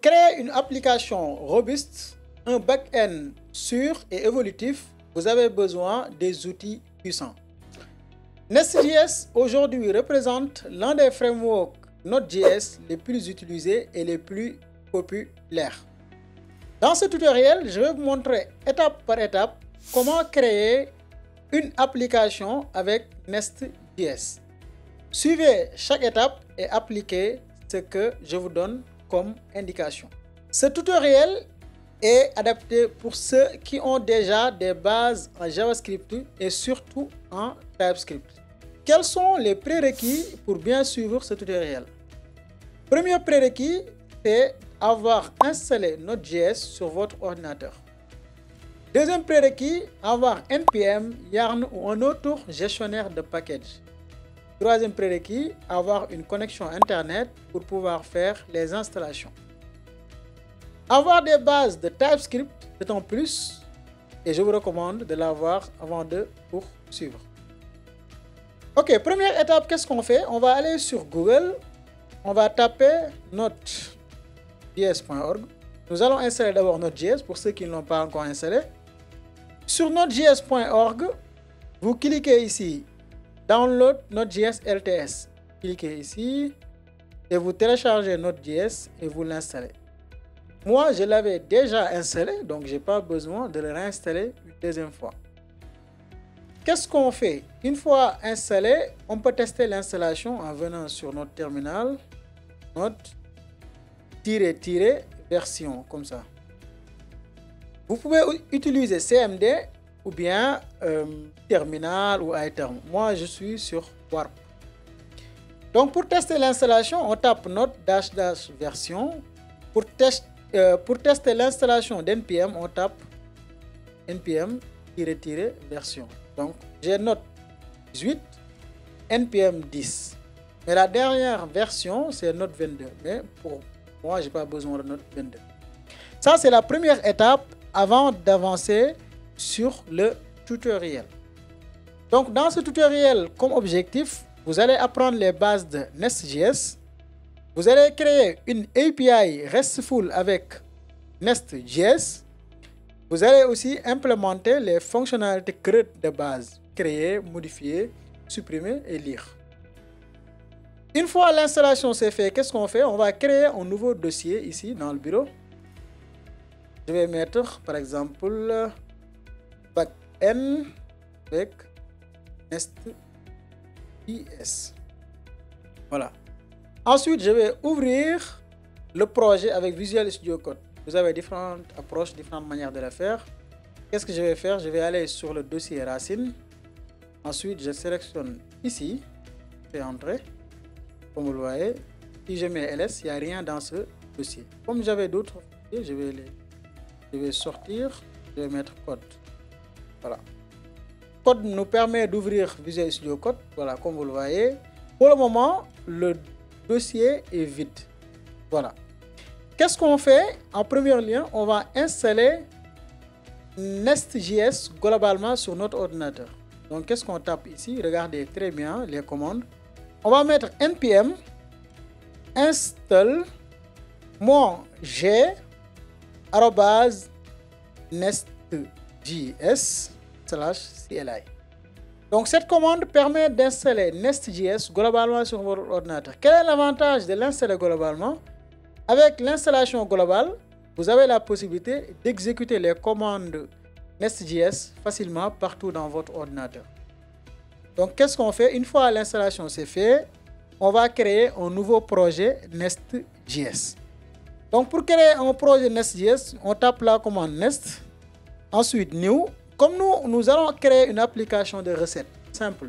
créer une application robuste, un back-end sûr et évolutif, vous avez besoin des outils puissants. Nest.js aujourd'hui représente l'un des frameworks Node.js les plus utilisés et les plus populaires. Dans ce tutoriel, je vais vous montrer étape par étape comment créer une application avec Nest.js. Suivez chaque étape et appliquez ce que je vous donne comme indication. Ce tutoriel est adapté pour ceux qui ont déjà des bases en JavaScript et surtout en TypeScript. Quels sont les prérequis pour bien suivre ce tutoriel? Premier prérequis, c'est avoir installé Node.js sur votre ordinateur. Deuxième prérequis, avoir NPM, Yarn ou un autre gestionnaire de package. Troisième prérequis, avoir une connexion Internet pour pouvoir faire les installations. Avoir des bases de TypeScript, c'est un plus et je vous recommande de l'avoir avant de poursuivre. Ok, première étape, qu'est-ce qu'on fait? On va aller sur Google, on va taper node.js.org. Nous allons installer d'abord Node.js pour ceux qui ne l'ont pas encore installé. Sur nodejs.org, vous cliquez ici, Download Node.js LTS. Cliquez ici et vous téléchargez Node.js et vous l'installez. Moi, je l'avais déjà installé, donc je n'ai pas besoin de le réinstaller une deuxième fois. Qu'est-ce qu'on fait? Une fois installé, on peut tester l'installation en venant sur notre terminal, node-version, comme ça. Vous pouvez utiliser CMD ou bien terminal ou iTerm. Moi, je suis sur Warp. Donc, pour tester l'installation, on tape node-version. Pour tester l'installation d'NPM, on tape npm-version. Donc, j'ai Node 18, NPM 10. Mais la dernière version, c'est Node 22. Mais pour moi, je n'ai pas besoin de Node 22. Ça, c'est la première étape avant d'avancer sur le tutoriel. Donc, dans ce tutoriel, comme objectif, vous allez apprendre les bases de Nest.js. Vous allez créer une API RESTful avec Nest.js. Vous allez aussi implémenter les fonctionnalités CRUD de base, créer, modifier, supprimer et lire. Une fois l'installation s'est faite, qu'est-ce qu'on fait? On va créer un nouveau dossier ici dans le bureau. Je vais mettre par exemple backend avec Nest.js. Voilà. Ensuite, je vais ouvrir le projet avec Visual Studio Code. Vous avez différentes approches, différentes manières de le faire. Qu'est-ce que je vais faire? Je vais aller sur le dossier racine. Ensuite, je sélectionne ici. Je fais entrer. Comme vous le voyez, si je mets ls, il n'y a rien dans ce dossier. Comme j'avais d'autres dossiers, je vais sortir. Je vais mettre code. Voilà. Code nous permet d'ouvrir Visual Studio Code. Voilà, comme vous le voyez. Pour le moment, le dossier est vide. Voilà. Qu'est-ce qu'on fait? En premier lieu, on va installer Nest.js globalement sur notre ordinateur. Donc, qu'est-ce qu'on tape ici? Regardez très bien les commandes. On va mettre npm install -g @nestjs/cli. Donc, cette commande permet d'installer Nest.js globalement sur votre ordinateur. Quel est l'avantage de l'installer globalement? Avec l'installation globale, vous avez la possibilité d'exécuter les commandes Nest.js facilement partout dans votre ordinateur. Donc, qu'est-ce qu'on fait? Une fois l'installation c'est fait, on va créer un nouveau projet Nest.js. Donc, pour créer un projet Nest.js, on tape la commande Nest, ensuite New. Comme nous allons créer une application de recettes simple.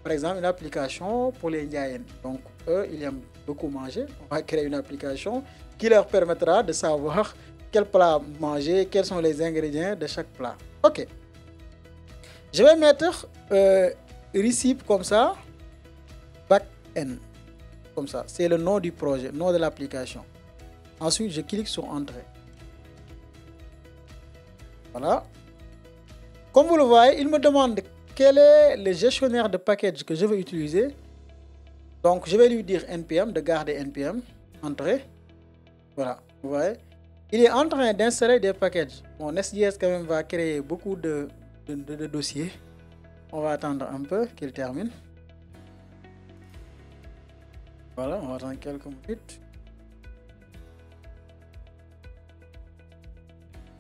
Par exemple, une application pour les Indiens. Donc, eux, ils aiment beaucoup manger. On va créer une application qui leur permettra de savoir quel plat manger, quels sont les ingrédients de chaque plat. Ok. Je vais mettre recipe comme ça, backend comme ça. C'est le nom du projet, nom de l'application. Ensuite, je clique sur Entrée. Voilà. Comme vous le voyez, il me demande quel est le gestionnaire de package que je veux utiliser. Donc, je vais lui dire NPM, de garder NPM, Entrée. Voilà. Vous voyez, il est en train d'installer des packages. Bon, Nest.js quand même va créer beaucoup de dossiers. On va attendre un peu qu'il termine. Voilà, on va attendre quelques minutes.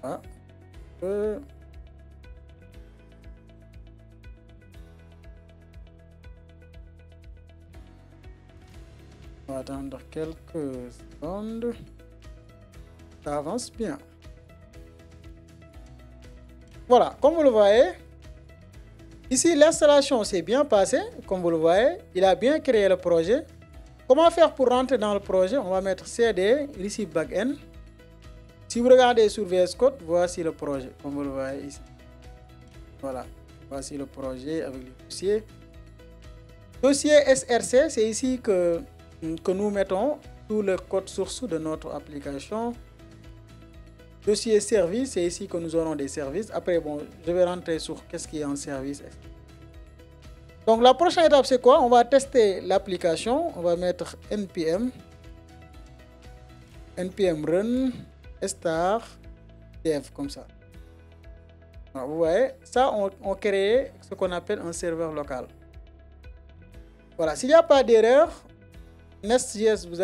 Voilà. On va attendre quelques secondes. Ça avance bien. Voilà, comme vous le voyez, ici l'installation s'est bien passée. Comme vous le voyez, il a bien créé le projet. Comment faire pour rentrer dans le projet? On va mettre cd receive backend. Si vous regardez sur VS Code, voici le projet, comme vous le voyez ici. Voilà, voici le projet avec les dossiers. Dossier SRC, c'est ici que nous mettons tout le code source de notre application. Dossier service, c'est ici que nous aurons des services. Après, bon, je vais rentrer sur qu'est-ce qui est en service. Donc, la prochaine étape, c'est quoi? On va tester l'application. On va mettre npm run star dev, comme ça. Alors, vous voyez, ça, on crée ce qu'on appelle un serveur local. Voilà, s'il n'y a pas d'erreur, Nest.js vous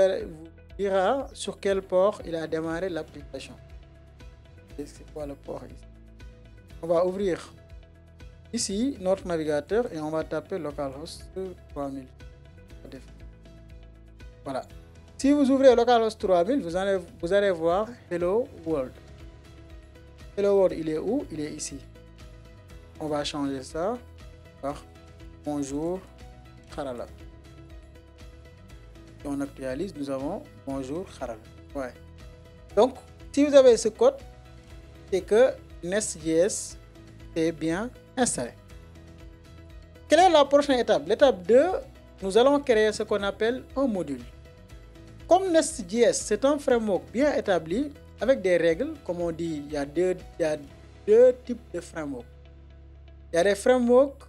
dira sur quel port il a démarré l'application. C'est quoi le port ici? On va ouvrir ici notre navigateur et on va taper localhost 3000. Voilà. Si vous ouvrez localhost 3000, vous allez voir Hello World. Hello World, il est où? Il est ici. On va changer ça par Bonjour Kharala. Si on actualise, nous avons Bonjour Kharala. Ouais. Donc, si vous avez ce code, c'est que Nest.js est bien installé. Quelle est la prochaine étape? L'étape 2, nous allons créer ce qu'on appelle un module. Comme Nest.js, c'est un framework bien établi avec des règles, comme on dit, il y a deux types de frameworks. Il y a des frameworks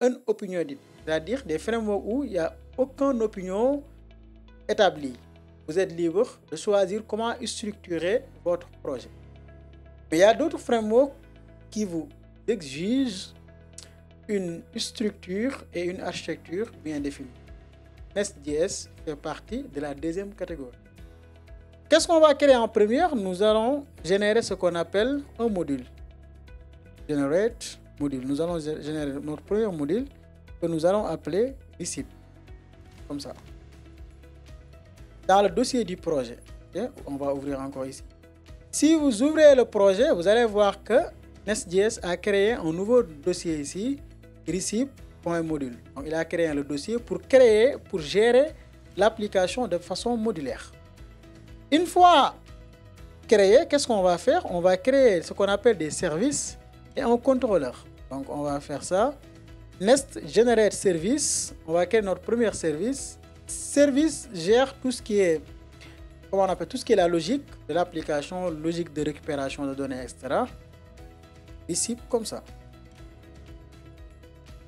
unopinionated, c'est-à-dire des frameworks où il n'y a aucune opinion établie. Vous êtes libre de choisir comment structurer votre projet. Mais il y a d'autres frameworks qui vous exigent une structure et une architecture bien définie. Nest.js fait partie de la deuxième catégorie. Qu'est-ce qu'on va créer en première? Nous allons générer ce qu'on appelle un module. Generate module. Nous allons générer notre premier module que nous allons appeler receive. Comme ça. Dans le dossier du projet. Okay? On va ouvrir encore ici. Si vous ouvrez le projet, vous allez voir que Nest.js a créé un nouveau dossier ici, receive.module. Donc, il a créé le dossier pour gérer l'application de façon modulaire. Une fois créé, qu'est-ce qu'on va faire? On va créer ce qu'on appelle des services et un contrôleur. Donc, on va faire ça. Nest generate service. On va créer notre premier service. Service gère tout ce qui est comment on appelle tout ce qui est la logique de l'application, logique de récupération de données, etc. Ici, comme ça.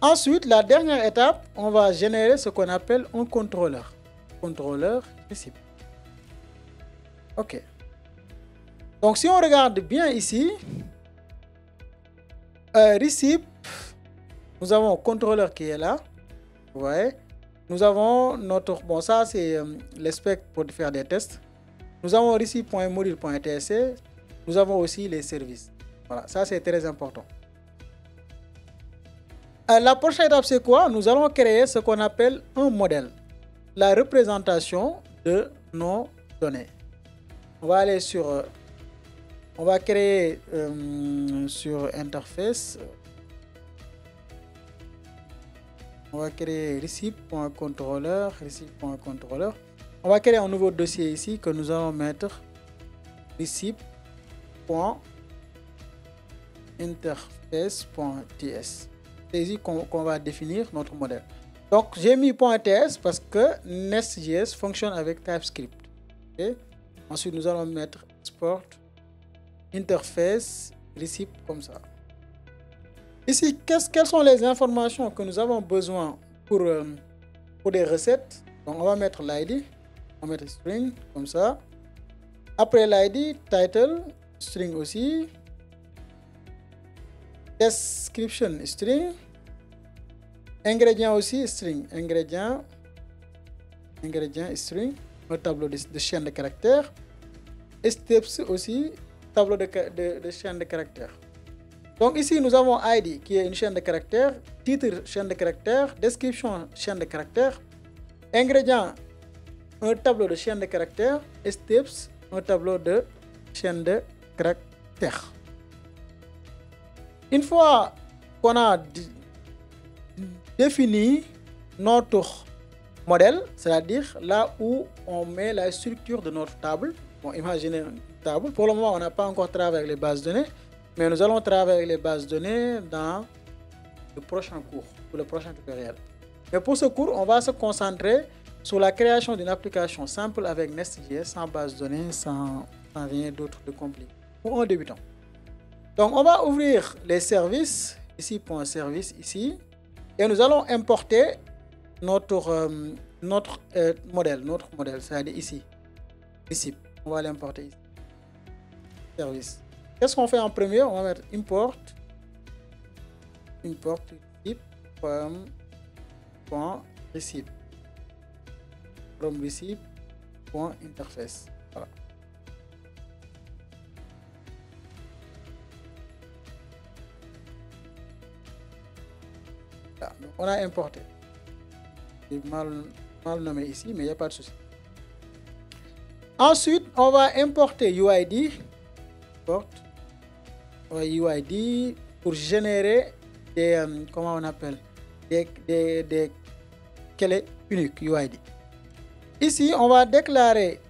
Ensuite, la dernière étape, on va générer ce qu'on appelle un contrôleur. Contrôleur ici. OK. Donc, si on regarde bien ici, receive, nous avons un contrôleur qui est là. Vous voyez? Nous avons notre... Bon, ça, c'est le spec pour faire des tests. Nous avons receive.module.tsc. Nous avons aussi les services. Voilà, ça, c'est très important. La prochaine étape, c'est quoi? Nous allons créer ce qu'on appelle un modèle. La représentation de nos données. On va aller sur... on va créer sur interface... on va créer receive.controller, receive.controller. On va créer un nouveau dossier ici que nous allons mettre receive.interface.ts. C'est ici qu'on va définir notre modèle. Donc, j'ai mis .ts parce que Nest.js fonctionne avec TypeScript. Okay? Ensuite, nous allons mettre export interface receive comme ça. Ici, quelles sont les informations que nous avons besoin pour des recettes? Donc, on va mettre l'ID, on va mettre string comme ça. Après l'ID, title, string aussi. Description, string. Ingrédient aussi, string. Ingrédient, string. Un tableau de chaîne de caractères. Et steps aussi, tableau de chaîne de caractères. Donc ici, nous avons ID qui est une chaîne de caractères, titre chaîne de caractères, description chaîne de caractères, ingrédient un tableau de chaîne de caractères et steps un tableau de chaîne de caractères. Une fois qu'on a défini notre modèle, c'est-à-dire là où on met la structure de notre table. Bon, imaginez une table. Pour le moment, on n'a pas encore travaillé avec les bases de données, mais nous allons travailler avec les bases de données dans le prochain cours, pour le prochain tutoriel. Mais pour ce cours, on va se concentrer sur la création d'une application simple avec Nest.js, sans base de données, sans rien d'autre de compliqué, pour un débutant. Donc, on va ouvrir les services, ici, point service, ici, et nous allons importer notre modèle, c'est-à-dire ici, on va l'importer ici, service. Qu'est-ce qu'on fait en premier? On va mettre import receipt from receipt.interface. Voilà. Là, donc on a importé. C'est mal nommé ici, mais il n'y a pas de souci. Ensuite, on va importer UID. UID pour générer des, comment on appelle, des clés uniques UID. Ici, on va déclarer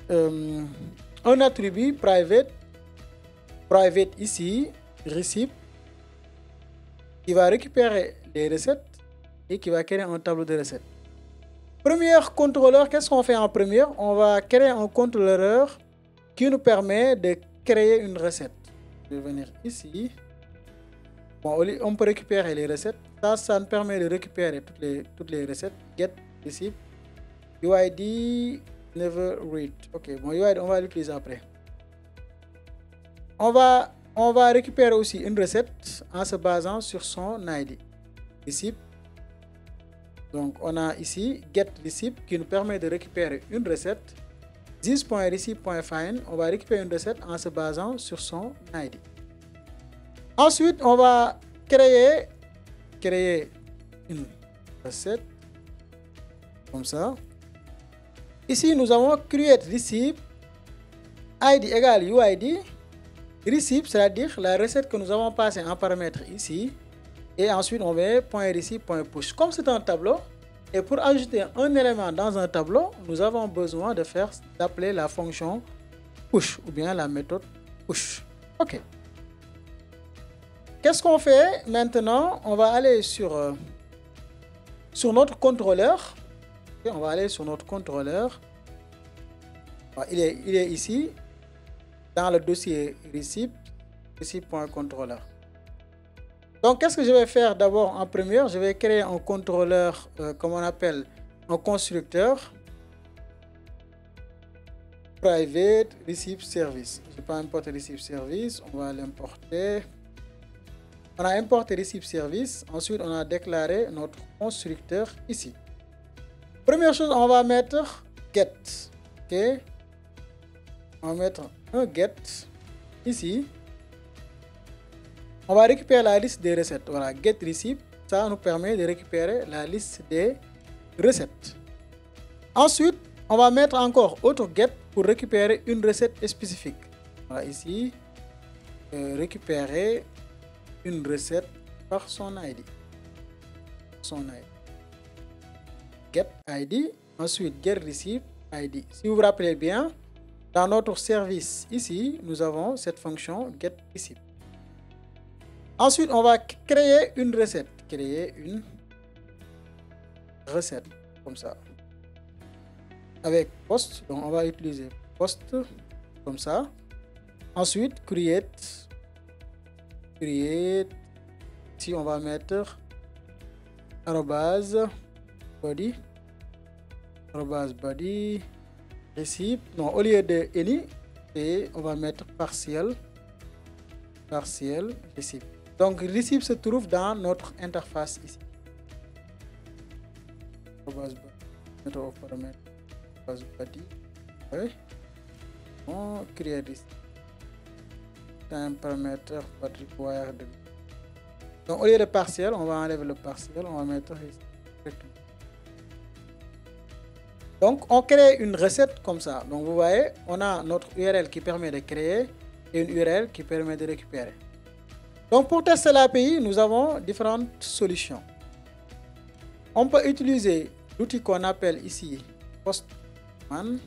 un attribut private ici, receipt, qui va récupérer les recettes et qui va créer un tableau de recettes. Premier contrôleur, qu'est-ce qu'on fait en premier? On va créer un contrôleur qui nous permet de créer une recette. Je vais venir ici. Bon, on peut récupérer les recettes. Ça nous permet de récupérer toutes les recettes. Get receipt. UID never read. Ok, bon, UID, on va l'utiliser après. On va récupérer aussi une recette en se basant sur son ID. Receipt. Donc, on a ici get receipt qui nous permet de récupérer une recette. This.receipt.find, on va récupérer une recette en se basant sur son ID. Ensuite, on va créer une recette comme ça. Ici, nous avons create receipt ID égale UID. Receipt, c'est-à-dire la recette que nous avons passée en paramètre ici. Et ensuite, on met .receipt.push. Comme c'est un tableau, et pour ajouter un élément dans un tableau, nous avons besoin d'appeler la fonction push ou bien la méthode push. OK. Qu'est-ce qu'on fait maintenant? On va aller sur notre contrôleur. Okay, on va aller sur notre contrôleur. Il est ici, dans le dossier receipt.controller. Donc, qu'est-ce que je vais faire d'abord en première? Je vais créer un contrôleur, comme on appelle, un constructeur. Private receipt service. Je ne vais pas importer receipt service, on va l'importer. On a importé receipt service. Ensuite, on a déclaré notre constructeur ici. Première chose, on va mettre get. OK. On va mettre un get ici. On va récupérer la liste des recettes. Voilà, get receipt. Ça nous permet de récupérer la liste des recettes. Ensuite, on va mettre encore autre get pour récupérer une recette spécifique. Voilà, ici, récupérer une recette par son ID. Get ID. Ensuite, get receipt ID. Si vous vous rappelez bien, dans notre service ici, nous avons cette fonction get receipt. Ensuite, on va créer une recette. Comme ça. Avec post, donc on va utiliser post comme ça. Ensuite, create. Ici, on va mettre @body receipt. Non, au lieu de any, et on va mettre partiel receipt. Donc receipt se trouve dans notre interface ici. On crée receipt. Time parameter but required. Donc au lieu de partiel, on va enlever le partiel, on va mettre receipt. Donc on crée une recette comme ça. Donc vous voyez, on a notre URL qui permet de créer et une URL qui permet de récupérer. Donc pour tester l'API, nous avons différentes solutions. On peut utiliser l'outil qu'on appelle ici Postman.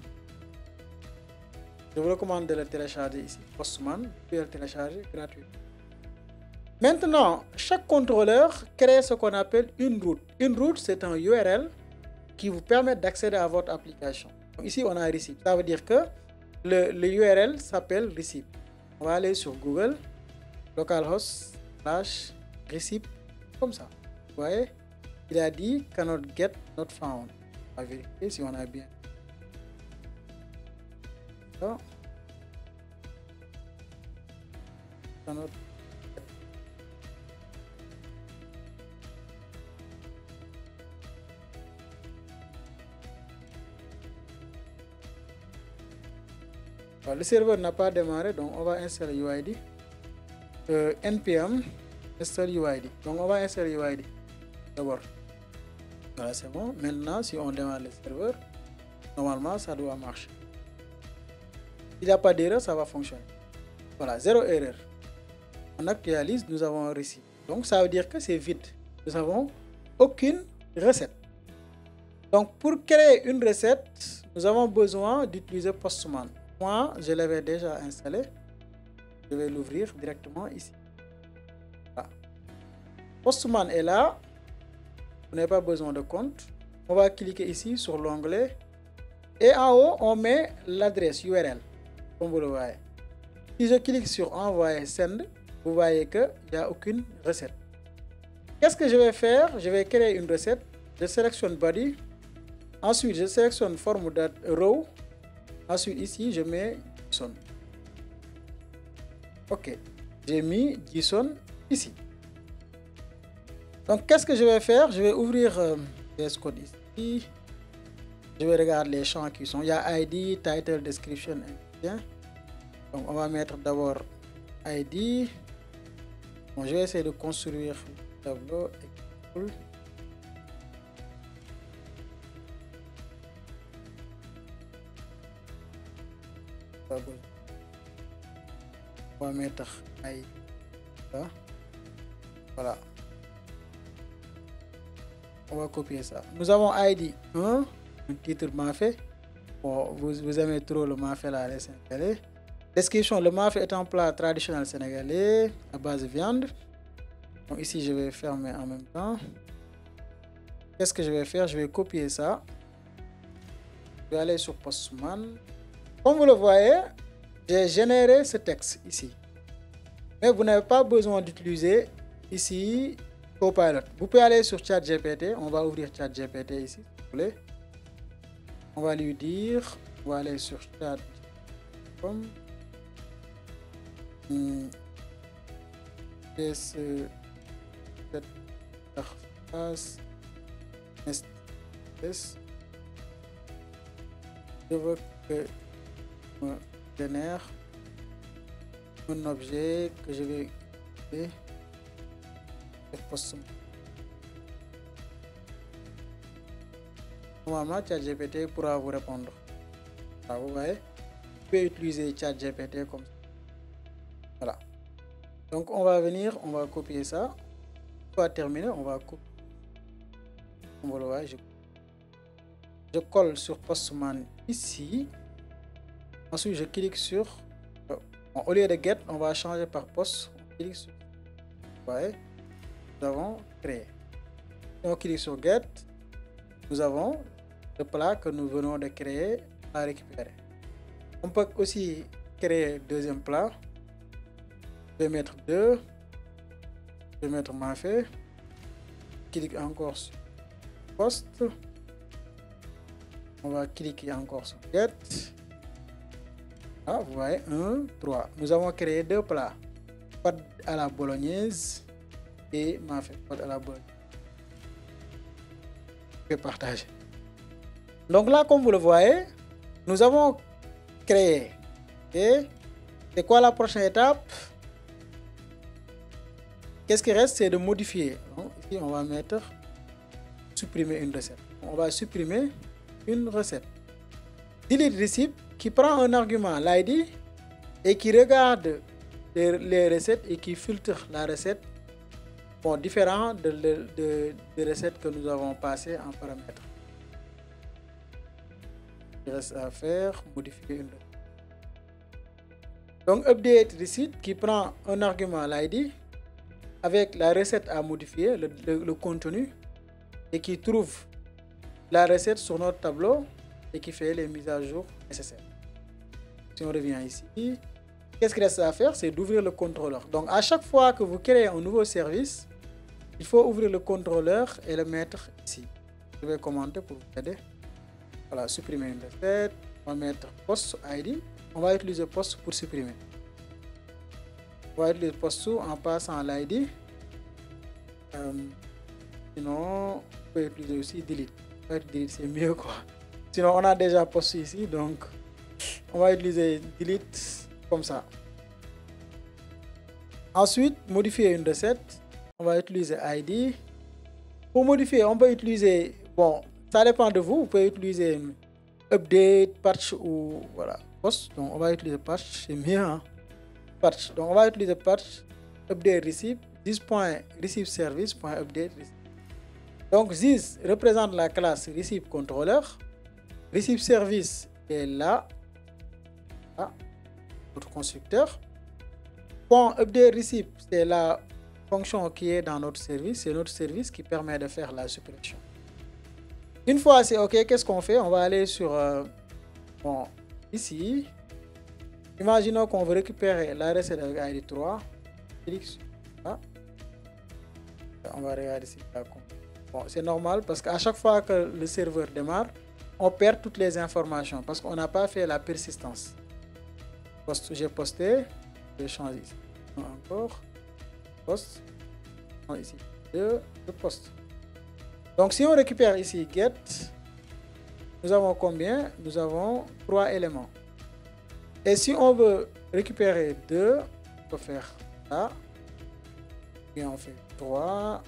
Je vous recommande de le télécharger ici. Postman, vous pouvez le télécharger gratuitement. Maintenant, chaque contrôleur crée ce qu'on appelle une route. Une route, c'est un URL qui vous permet d'accéder à votre application. Donc ici, on a receipt. Ça veut dire que le URL s'appelle receipt. On va aller sur Google, localhost/receipt, comme ça. Vous voyez, il a dit cannot get not found. On va vérifier si on a bien. So, cannot. Le serveur n'a pas démarré, donc on va installer UID. npm install UID. Donc on va installer UID d'abord. Voilà, c'est bon. Maintenant, si on démarre le serveur, normalement ça doit marcher. S'il n'y a pas d'erreur, ça va fonctionner. Voilà, zéro erreur. On actualise, nous avons un receipt. Donc ça veut dire que c'est vide. Nous n'avons aucune recette. Donc pour créer une recette, nous avons besoin d'utiliser Postman. Moi, je l'avais déjà installé. Je vais l'ouvrir directement ici. Voilà. Postman est là. Vous n'avez pas besoin de compte. On va cliquer ici sur l'onglet. Et en haut, on met l'adresse URL. Comme vous le voyez. Si je clique sur envoyer send, vous voyez qu'il n'y a aucune recette. Qu'est-ce que je vais faire? Je vais créer une recette. Je sélectionne body. Ensuite, je sélectionne form row. Ensuite, ici, je mets JSON. Ok, j'ai mis JSON ici. Donc, qu'est-ce que je vais faire? Je vais ouvrir VS Code ici. Je vais regarder les champs qui sont. Il y a ID, title, description. Donc, on va mettre d'abord ID. Bon, je vais essayer de construire le tableau. On va mettre ID. Voilà. On va copier ça. Nous avons ID 1, un titre mafé. Bon, vous aimez trop le mafé là, les Sénégalais. Description, le mafé est un plat traditionnel sénégalais à base de viande. Donc ici, je vais fermer en même temps. Qu'est-ce que je vais faire? Je vais copier ça. Je vais aller sur Postman. Comme vous le voyez, j'ai généré ce texte ici. Mais vous n'avez pas besoin d'utiliser ici Copilot. Vous pouvez aller sur ChatGPT. On va ouvrir ChatGPT ici, si vous voulez. On va lui dire, on va aller sur chat.com. Cette interface. Je veux que me génère un objet que je vais créer. Normalement, ChatGPT pourra vous répondre. Là, vous voyez, vous pouvez utiliser ChatGPT comme ça. Voilà. Donc, on va venir, on va copier ça. On va terminer, on va copier. Comme vous le voyez, je colle sur Postman ici. Ensuite, je clique sur. Bon, au lieu de get, on va changer par post. On clique sur. Vous voyez, nous avons créé. Et on clique sur get. Nous avons le plat que nous venons de créer à récupérer. On peut aussi créer deuxième plat. Je vais mettre 2. Je vais mettre mafé. Clique encore sur post. On va cliquer encore sur get. Ah, vous voyez, 1, 3. Nous avons créé 2 plats. Pâte à la bolognaise et mafé. Pâte à la bolognaise. Je vais partager. Donc là, comme vous le voyez, nous avons créé. Et c'est quoi la prochaine étape? Qu'est-ce qui reste? C'est de modifier. Donc, ici, on va mettre supprimer une recette. On va supprimer une recette. Delete recipe qui prend un argument, l'ID, et qui regarde les recettes et qui filtre la recette, bon, différent des recettes que nous avons passées en paramètres. Il reste à faire, modifier une recette. Donc, update receipt qui prend un argument, l'ID, avec la recette à modifier, le contenu, et qui trouve la recette sur notre tableau et qui fait les mises à jour nécessaires. Si on revient ici, qu'est-ce qu'il reste à faire? C'est d'ouvrir le contrôleur. Donc, à chaque fois que vous créez un nouveau service, il faut ouvrir le contrôleur et le mettre ici. Je vais commenter pour vous aider. Voilà, supprimer une recette. On va mettre post ID. On va utiliser post pour supprimer. On va utiliser post en passant à l'ID. Sinon, on peut utiliser aussi delete. Delete, c'est mieux quoi. Sinon, on a déjà post ici, donc on va utiliser delete comme ça. Ensuite, modifier une recette. On va utiliser ID. Pour modifier, on peut utiliser, bon, ça dépend de vous. Vous pouvez utiliser update, patch ou voilà, post. Donc, on va utiliser patch, c'est mieux. Hein? Patch. Donc, on va utiliser patch, update receipt, this.receive service.update receipt. Donc, this représente la classe receive controller. Receive service est là. Notre constructeur. .update receipt, c'est la fonction qui est dans notre service. C'est notre service qui permet de faire la suppression. Une fois c'est OK, qu'est-ce qu'on fait? On va aller sur bon, ici. Imaginons qu'on veut récupérer la recette avec ID 3. Clique sur ça. On va regarder ici. Bon, c'est normal parce qu'à chaque fois que le serveur démarre, on perd toutes les informations parce qu'on n'a pas fait la persistance. J'ai posté, je change ici. Encore, post, ici, de post. Donc si on récupère ici get, nous avons combien? Nous avons 3 éléments. Et si on veut récupérer 2, on peut faire ça. Et on fait 3.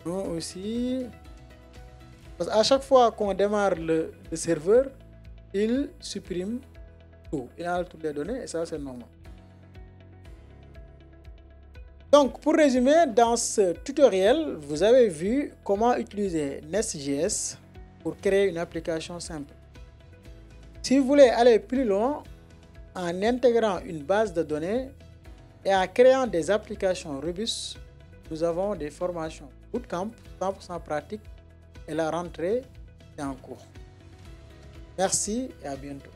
Nous aussi. Parce qu'à chaque fois qu'on démarre le serveur, il supprime tout. Il a toutes les données et ça c'est normal. Donc pour résumer, dans ce tutoriel, vous avez vu comment utiliser Nest.js pour créer une application simple. Si vous voulez aller plus loin en intégrant une base de données et en créant des applications robustes, nous avons des formations bootcamp 100% pratique et la rentrée est en cours. Merci et à bientôt.